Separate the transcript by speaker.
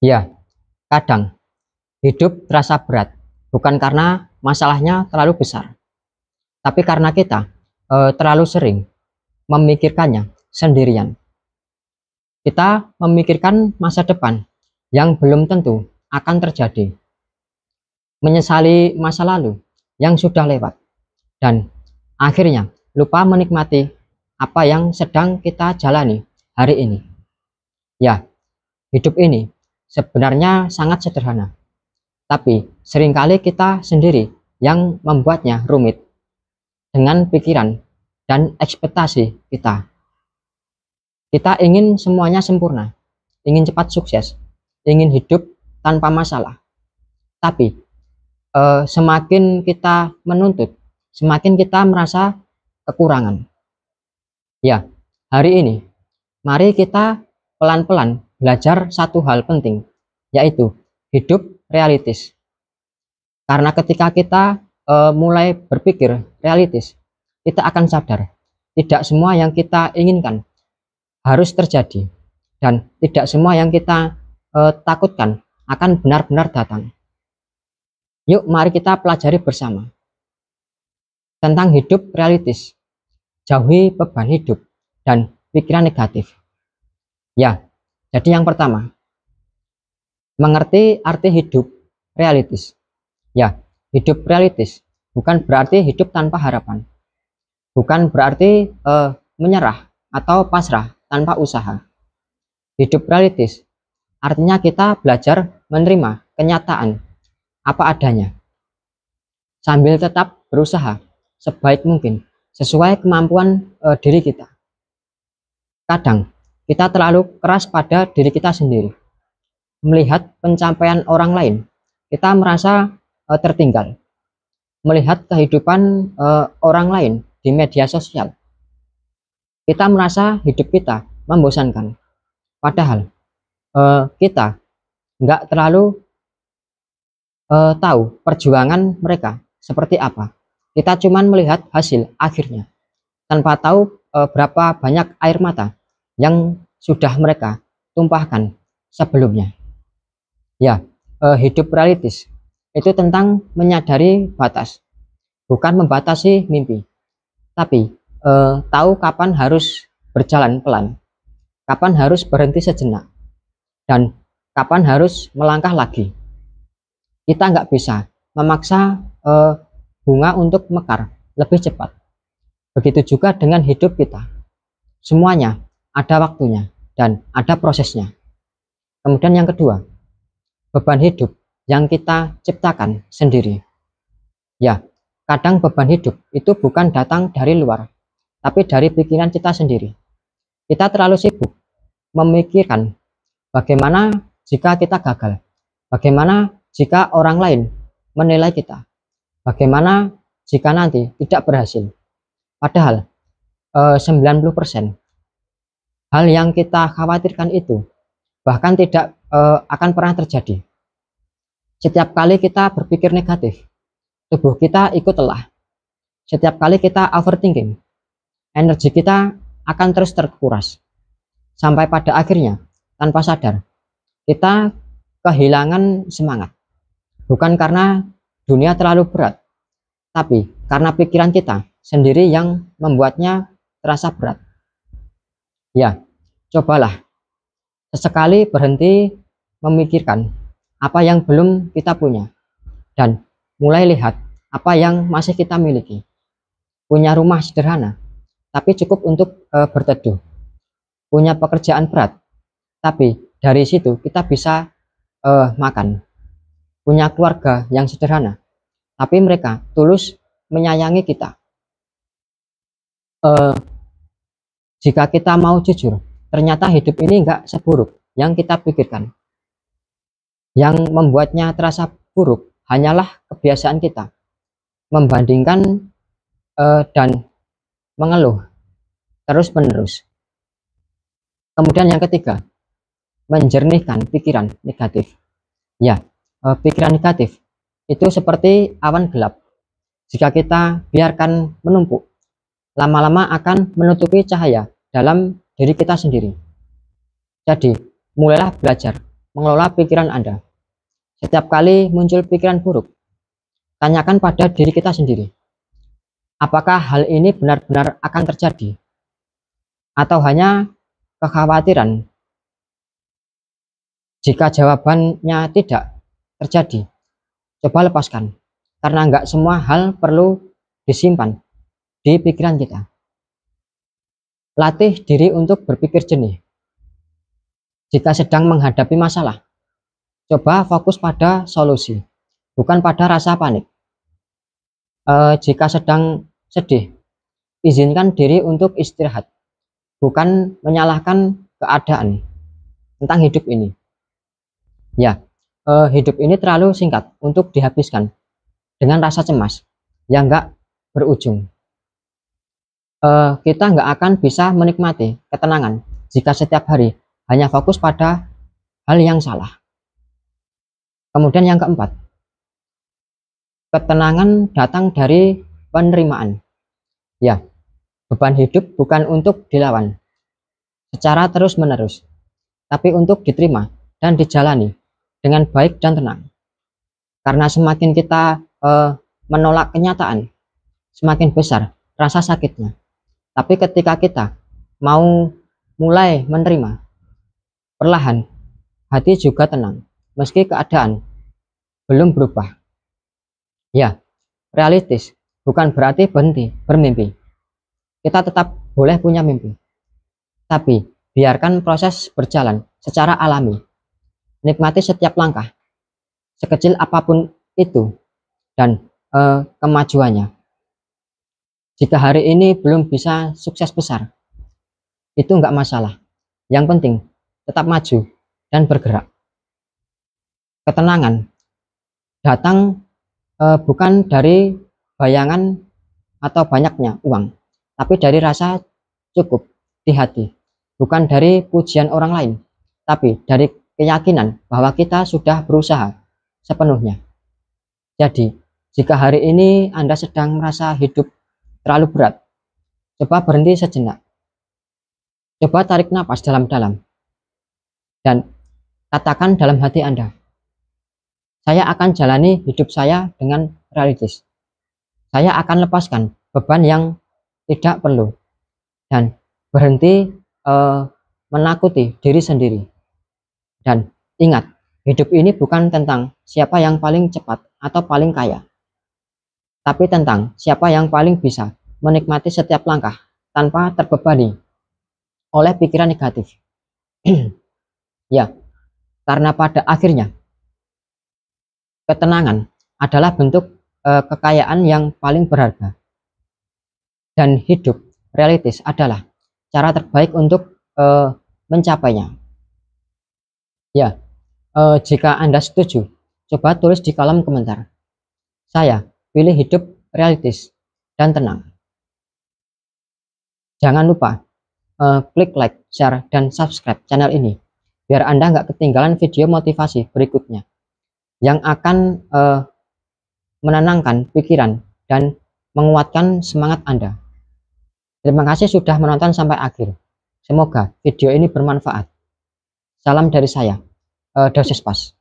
Speaker 1: Ya, kadang hidup terasa berat, bukan karena masalahnya terlalu besar, tapi karena kita terlalu sering memikirkannya sendirian. Kita memikirkan masa depan yang belum tentu akan terjadi, menyesali masa lalu yang sudah lewat, dan akhirnya lupa menikmati apa yang sedang kita jalani hari ini. Ya, hidup ini sebenarnya sangat sederhana, tapi seringkali kita sendiri yang membuatnya rumit dengan pikiran dan ekspektasi kita. Kita ingin semuanya sempurna, ingin cepat sukses, ingin hidup tanpa masalah. Tapi semakin kita menuntut, semakin kita merasa kekurangan. Ya, hari ini mari kita pelan-pelan belajar satu hal penting, yaitu hidup realistis. Karena ketika kita mulai berpikir realistis, kita akan sadar tidak semua yang kita inginkan harus terjadi, dan tidak semua yang kita takutkan akan benar-benar datang. Yuk mari kita pelajari bersama tentang hidup realistis. Jauhi beban hidup dan pikiran negatif. Ya, jadi yang pertama, mengerti arti hidup realistis. Ya, hidup realistis bukan berarti hidup tanpa harapan, bukan berarti menyerah atau pasrah tanpa usaha. Hidup realistis artinya kita belajar menerima kenyataan apa adanya, sambil tetap berusaha sebaik mungkin sesuai kemampuan diri kita. Kadang kita terlalu keras pada diri kita sendiri. Melihat pencapaian orang lain, kita merasa tertinggal. Melihat kehidupan orang lain di media sosial, kita merasa hidup kita membosankan. Padahal kita nggak terlalu tahu perjuangan mereka seperti apa. Kita cuman melihat hasil akhirnya, tanpa tahu berapa banyak air mata yang sudah mereka tumpahkan sebelumnya. Ya, hidup realistis itu tentang menyadari batas, bukan membatasi mimpi, tapi tahu kapan harus berjalan pelan, kapan harus berhenti sejenak, dan kapan harus melangkah lagi. Kita nggak bisa memaksa bunga untuk mekar lebih cepat. Begitu juga dengan hidup kita. Semuanya ada waktunya dan ada prosesnya. Kemudian yang kedua, beban hidup yang kita ciptakan sendiri. Ya, kadang beban hidup itu bukan datang dari luar, tapi dari pikiran kita sendiri. Kita terlalu sibuk memikirkan bagaimana jika kita gagal, bagaimana jika orang lain menilai kita, bagaimana jika nanti tidak berhasil. Padahal 90% hal yang kita khawatirkan itu bahkan tidak akan pernah terjadi. Setiap kali kita berpikir negatif, tubuh kita ikut lelah. Setiap kali kita overthinking, energi kita akan terus terkuras. Sampai pada akhirnya, tanpa sadar, kita kehilangan semangat. Bukan karena dunia terlalu berat, tapi karena pikiran kita sendiri yang membuatnya terasa berat. Ya, cobalah sesekali berhenti memikirkan apa yang belum kita punya, dan mulai lihat apa yang masih kita miliki. Punya rumah sederhana, tapi cukup untuk berteduh. Punya pekerjaan berat, tapi dari situ kita bisa makan. Punya keluarga yang sederhana, tapi mereka tulus menyayangi kita. Jika kita mau jujur, ternyata hidup ini nggak seburuk yang kita pikirkan. Yang membuatnya terasa buruk hanyalah kebiasaan kita membandingkan dan mengeluh terus-menerus. Kemudian yang ketiga, menjernihkan pikiran negatif. Ya, pikiran negatif itu seperti awan gelap. Jika kita biarkan menumpuk, lama-lama akan menutupi cahaya dalam diri kita sendiri. Jadi, mulailah belajar mengelola pikiran Anda. Setiap kali muncul pikiran buruk, tanyakan pada diri kita sendiri, apakah hal ini benar-benar akan terjadi? Atau hanya kekhawatiran? Jika jawabannya tidak terjadi, coba lepaskan, karena nggak semua hal perlu disimpan di pikiran kita. Latih diri untuk berpikir jernih. Jika sedang menghadapi masalah, coba fokus pada solusi, bukan pada rasa panik. Jika sedang sedih, izinkan diri untuk istirahat, bukan menyalahkan keadaan tentang hidup ini. Ya, hidup ini terlalu singkat untuk dihabiskan dengan rasa cemas yang nggak berujung. Kita nggak akan bisa menikmati ketenangan jika setiap hari hanya fokus pada hal yang salah. Kemudian yang keempat, ketenangan datang dari penerimaan. Ya, beban hidup bukan untuk dilawan secara terus-menerus, tapi untuk diterima dan dijalani dengan baik dan tenang. Karena semakin kita menolak kenyataan, semakin besar rasa sakitnya. Tapi ketika kita mau mulai menerima, perlahan hati juga tenang, meski keadaan belum berubah. Ya, realistis bukan berarti berhenti bermimpi. Kita tetap boleh punya mimpi, tapi biarkan proses berjalan secara alami. Nikmati setiap langkah, sekecil apapun itu, dan kemajuannya. Jika hari ini belum bisa sukses besar, itu nggak masalah. Yang penting tetap maju dan bergerak. Ketenangan datang bukan dari bayangan atau banyaknya uang, tapi dari rasa cukup di hati. Bukan dari pujian orang lain, tapi dari keyakinan bahwa kita sudah berusaha sepenuhnya. Jadi, jika hari ini Anda sedang merasa hidup terlalu berat, coba berhenti sejenak. Coba tarik napas dalam-dalam dan katakan dalam hati Anda, saya akan jalani hidup saya dengan realistis. Saya akan lepaskan beban yang tidak perlu dan berhenti menakuti diri sendiri. Dan ingat, hidup ini bukan tentang siapa yang paling cepat atau paling kaya, tapi tentang siapa yang paling bisa menikmati setiap langkah tanpa terbebani oleh pikiran negatif. Ya, karena pada akhirnya ketenangan adalah bentuk kekayaan yang paling berharga, dan hidup realistis adalah cara terbaik untuk mencapainya. Ya, jika Anda setuju, coba tulis di kolom komentar. Saya pilih hidup realistis dan tenang. Jangan lupa klik like, share, dan subscribe channel ini, biar Anda nggak ketinggalan video motivasi berikutnya yang akan menenangkan pikiran dan menguatkan semangat Anda. Terima kasih sudah menonton sampai akhir. Semoga video ini bermanfaat. Salam dari saya, Dosis Pas.